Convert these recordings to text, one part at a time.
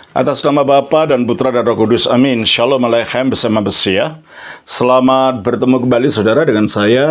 Atas nama Bapa dan Putra dan Roh Kudus, amin. Shalom Aleichem bersama Besia. Selamat bertemu kembali saudara dengan saya,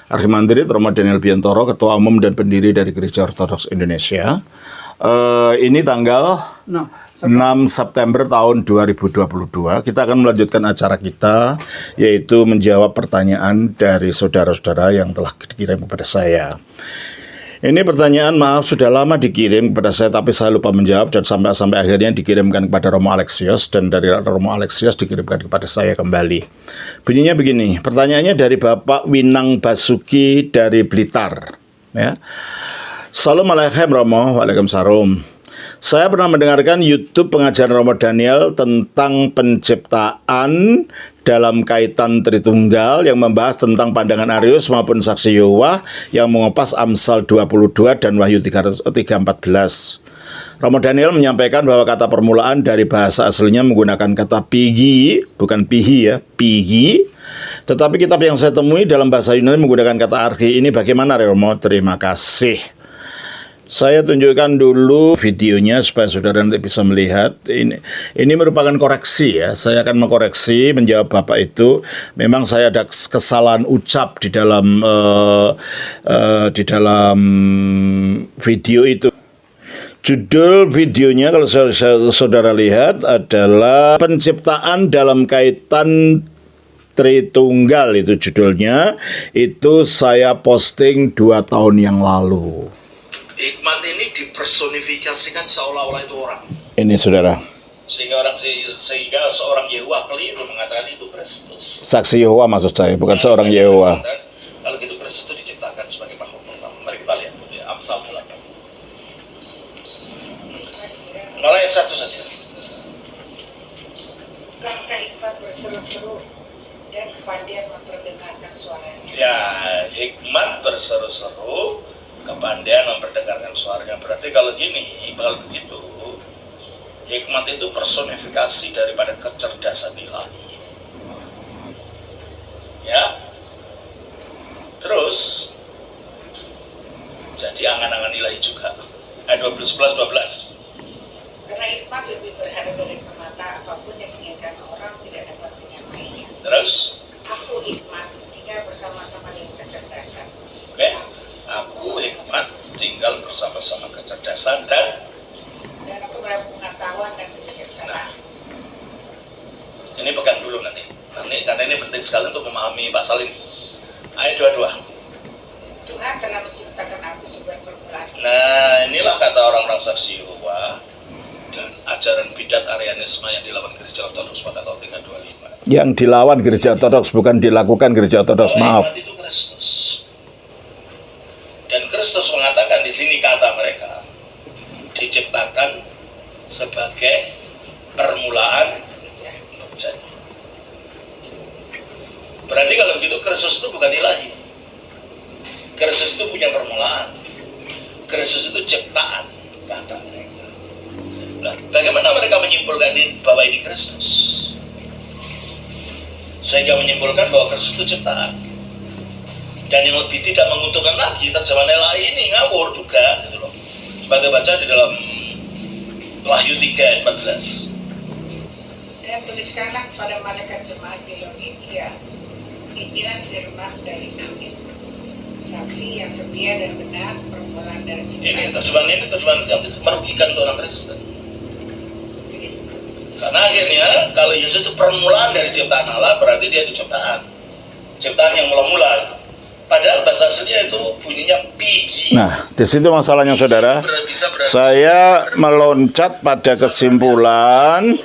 Arhimandrit Romo Daniel Biantoro, Ketua Umum dan Pendiri dari Gereja Ortodoks Indonesia. Ini tanggal 6 September tahun 2022. Kita akan melanjutkan acara kita, yaitu menjawab pertanyaan dari saudara-saudara yang telah dikirim kepada saya. Ini pertanyaan, maaf, sudah lama dikirim kepada saya, tapi saya lupa menjawab, dan sampai akhirnya dikirimkan kepada Romo Alexios, dan dari Romo Alexios dikirimkan kepada saya kembali. Bunyinya begini, pertanyaannya dari Bapak Winang Basuki dari Blitar. Ya. Salam Aleichem Romo, Waalaikumsalam. Saya pernah mendengarkan YouTube pengajaran Romo Daniel tentang penciptaan dalam kaitan Tritunggal yang membahas tentang pandangan Arius maupun saksi Yehova yang mengupas Amsal 22 dan Wahyu 3:14. Romo Daniel menyampaikan bahwa kata permulaan dari bahasa aslinya menggunakan kata pigi, bukan pihi ya, pigi. Tetapi kitab yang saya temui dalam bahasa Yunani menggunakan kata archi. Ini bagaimana Romo? Terima kasih. Saya tunjukkan dulu videonya supaya saudara nanti bisa melihat. Ini merupakan koreksi ya. Saya akan mengkoreksi, menjawab Bapak itu. Memang saya ada kesalahan ucap di dalam video itu. Judul videonya kalau saudara lihat adalah penciptaan dalam kaitan Tritunggal, itu judulnya. Itu saya posting 2 tahun yang lalu. Hikmat ini dipersonifikasikan seolah-olah itu orang. Ini saudara. Sehingga seorang Yehova keliru mengatakan itu Kristus. Saksi Yehova maksud saya, bukan seorang Yehova. Kalau gitu Kristus itu diciptakan sebagai makhluk pertama. Mari kita lihat di Amsal 8. Malah ayat 1 saja. Langkah hikmat berseru-seru dan kepandaian memperdengarkan suaranya. Ya, hikmat berseru-seru, kepandaian memperdengarkan suaranya. Berarti kalau begitu, hikmat itu personifikasi daripada kecerdasan ilahi. Ya. Terus jadi angan-angan ilahi juga. Ayat 12. Karena hikmat lebih berharga dari permata, apapun yang diinginkan orang tidak dapat menyampaikannya. Terus, Aku hikmat tinggal bersama-sama dengan kecerdasan. oke. Aku hikmat tinggal bersama-sama kecerdasan dan aku berharap pengetahuan dan kebijaksanaan. Ini pegang dulu nanti karena ini penting sekali untuk memahami pasal ini. Ayat 22. Tuhan telah menciptakan aku sebagai permulaan. Nah, inilah kata orang-orang saksi Yehova dan ajaran bidat Arianisme yang dilawan Gereja Ortodoks pada tahun 325. Yang dilawan Gereja Ortodoks, bukan dilakukan Gereja Ortodoks, maaf. Itu Kristus. Dan Kristus mengatakan di sini kata mereka diciptakan sebagai permulaan nurjani. Berarti kalau begitu Kristus itu bukan ilahi. Kristus itu punya permulaan. Kristus itu ciptaan, kata mereka. Nah, bagaimana mereka menyimpulkan bahwa ini Kristus? Sehingga menyimpulkan bahwa Kristus itu ciptaan. Dan yang lebih tidak menguntungkan lagi, terjemahan lain ini ngawur juga gitu loh. Coba baca di dalam Wahyu 3:14. Dan tuliskanlah kepada malaikat jemaat di Laodikia, inilah firman dari Amin, saksi yang setia dan benar, permulaan dari ciptaan. Ini terjemahan yang merugikan untuk orang Kristen. Karena akhirnya kalau Yesus itu permulaan dari ciptaan Allah, berarti dia itu ciptaan yang mula-mula. Padahal bahasa aslinya itu bunyinya pigi. Nah, di situ masalahnya saudara. Saya meloncat pada kesimpulan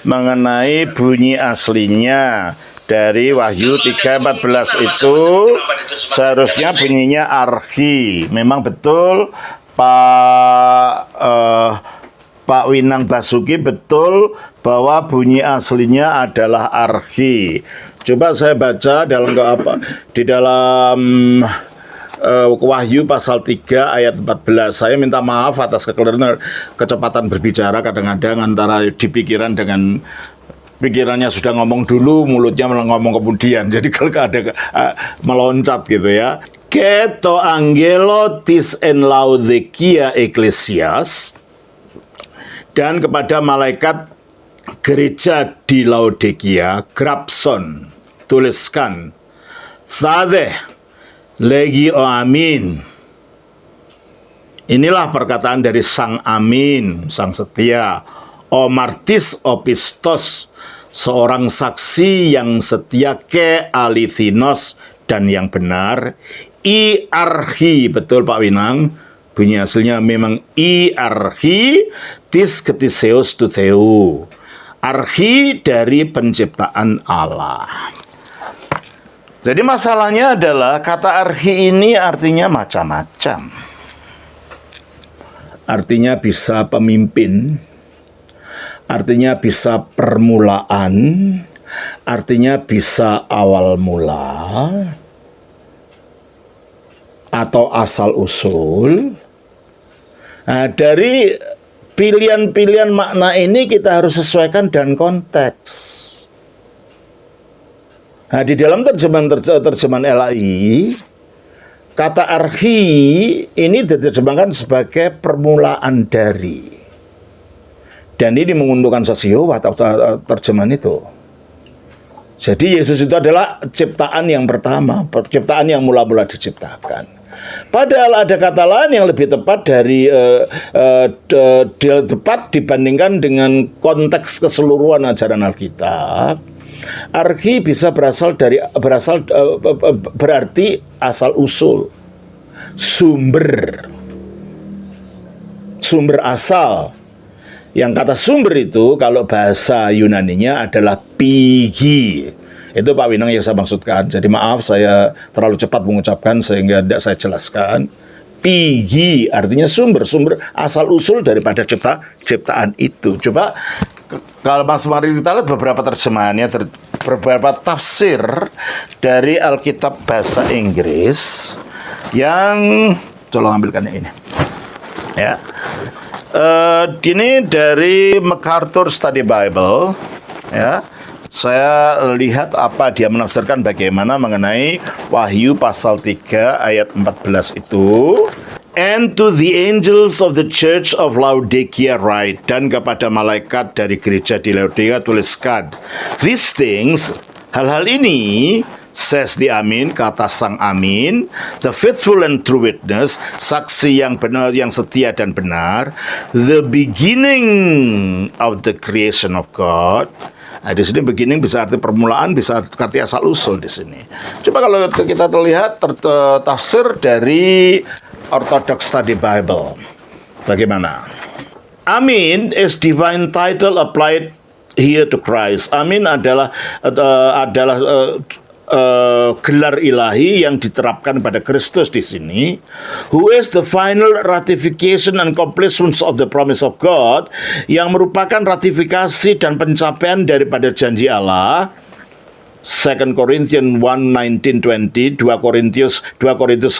mengenai bunyi aslinya. Dari Wahyu 3:14 itu seharusnya bunyinya archi. Memang betul Pak Winang Basuki betul bahwa bunyi aslinya adalah archi. Coba saya baca di dalam Wahyu pasal 3 ayat 14. Saya minta maaf atas kekeliruan kecepatan berbicara kadang-kadang antara di pikiran dengan pikirannya sudah ngomong dulu, mulutnya ngomong kemudian. Jadi kalau ada meloncat gitu ya. Keto angelo tis en Laodikia Ecclesias Dan kepada malaikat gereja di Laodikia, grapson, tuliskan, Thade, legio amin. Inilah perkataan dari Sang Amin, Sang Setia, o martis opistos, seorang saksi yang setia ke alithinos dan yang benar, i archi, betul Pak Winang, bunyi aslinya memang i archi, tis ketiseus tu theu, archi dari penciptaan Allah. Jadi masalahnya adalah kata archi ini artinya macam-macam. Artinya bisa pemimpin, artinya bisa permulaan, artinya bisa awal mula, atau asal-usul. Nah, dari pilihan-pilihan makna ini kita harus sesuaikan dan konteks. Nah, di dalam terjemahan LAI, kata archi ini diterjemahkan sebagai permulaan dari. Dan ini menguntungkan Sasihowa atau terjemahan itu. Jadi Yesus itu adalah ciptaan yang pertama, ciptaan yang mula-mula diciptakan. Padahal ada kata lain yang lebih tepat dari tepat dibandingkan dengan konteks keseluruhan ajaran Alkitab. Archi bisa berarti asal usul, sumber asal. Yang kata sumber itu kalau bahasa Yunaninya adalah pigi. Itu Pak Winang yang saya maksudkan. Jadi maaf saya terlalu cepat mengucapkan sehingga tidak saya jelaskan. Pigi artinya sumber asal usul daripada ciptaan itu. Coba kalau Mas Mari kita lihat beberapa terjemahannya, beberapa tafsir dari Alkitab bahasa Inggris yang coba ambilkan yang ini. Ya. Ini dari MacArthur Study Bible, ya. Saya lihat apa dia menafsirkan bagaimana mengenai Wahyu pasal 3 ayat 14 itu. And to the angels of the church of Laodikia write, dan kepada malaikat dari gereja di Laodikia tuliskan, these things, hal-hal ini, says the Amin, kata Sang Amin, the faithful and true witness, saksi yang benar, yang setia dan benar, the beginning of the creation of God. Nah, di sini beginning bisa arti permulaan, bisa arti asal usul di sini. Coba kalau kita terlihat tafsir dari Orthodox Study Bible, bagaimana? Amin is divine title applied here to Christ. Amin adalah gelar ilahi yang diterapkan pada Kristus di sini, who is the final ratification and completion of the promise of God, yang merupakan ratifikasi dan pencapaian daripada janji Allah. 2 Corinthians 1:19-20, 2 Korintus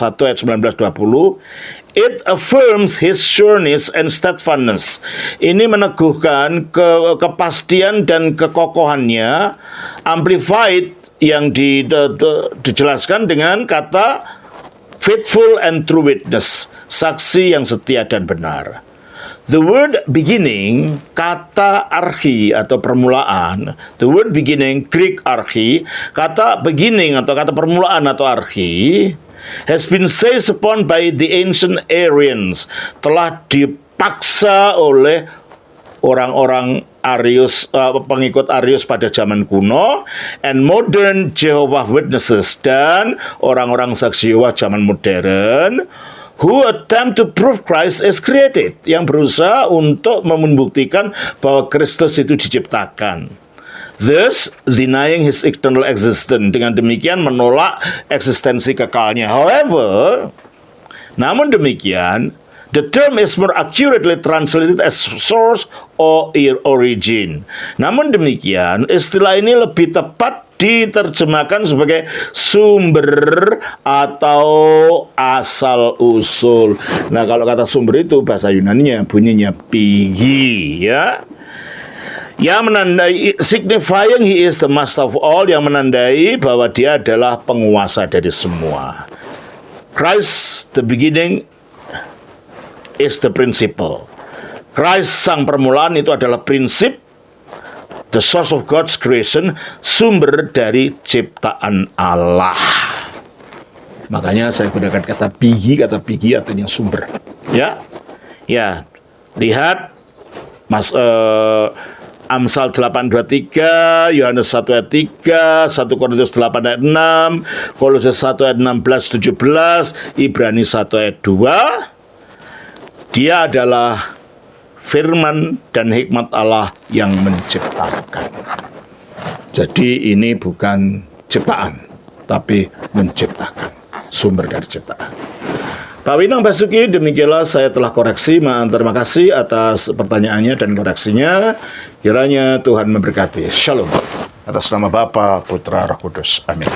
1 ayat 19-20. It affirms his sureness and steadfastness. Ini meneguhkan kepastian dan kekokohannya. Amplified yang dijelaskan dengan kata faithful and true witness, saksi yang setia dan benar. The word beginning, kata archi atau permulaan, the word beginning, Greek archi, kata beginning atau kata permulaan atau archi, has been seized upon by the ancient Arians, telah dipaksa oleh orang-orang Arius, pengikut Arius pada zaman kuno, and modern Jehovah Witnesses, dan orang-orang saksi Yehova zaman modern, who attempt to prove Christ is created, yang berusaha untuk membuktikan bahwa Kristus itu diciptakan. Thus, denying his eternal existence. Dengan demikian menolak eksistensi kekalnya. However, namun demikian, the term is more accurately translated as source or origin. Namun demikian, istilah ini lebih tepat diterjemahkan sebagai sumber atau asal usul. Nah, kalau kata sumber itu bahasa Yunaninya bunyinya pigi, ya. Yang menandai signifying he is the master of all, yang menandai bahwa dia adalah penguasa dari semua. Christ the beginning is the principle. Christ sang permulaan itu adalah prinsip, the source of God's creation, sumber dari ciptaan Allah. Makanya saya gunakan kata biji artinya sumber. Ya, lihat Amsal 8:23, Yohanes 1 ayat 3, 1 Korintus 8 ayat 6, Kolose 1 ayat 16-17, Ibrani 1 ayat 2. Dia adalah firman dan hikmat Allah yang menciptakan. Jadi ini bukan ciptaan, tapi menciptakan, sumber dari ciptaan. Pak Winong Basuki, demikianlah saya telah koreksi. Terima kasih atas pertanyaannya dan koreksinya. Kiranya Tuhan memberkati. Shalom. Atas nama Bapa, Putra, Roh Kudus. Amin.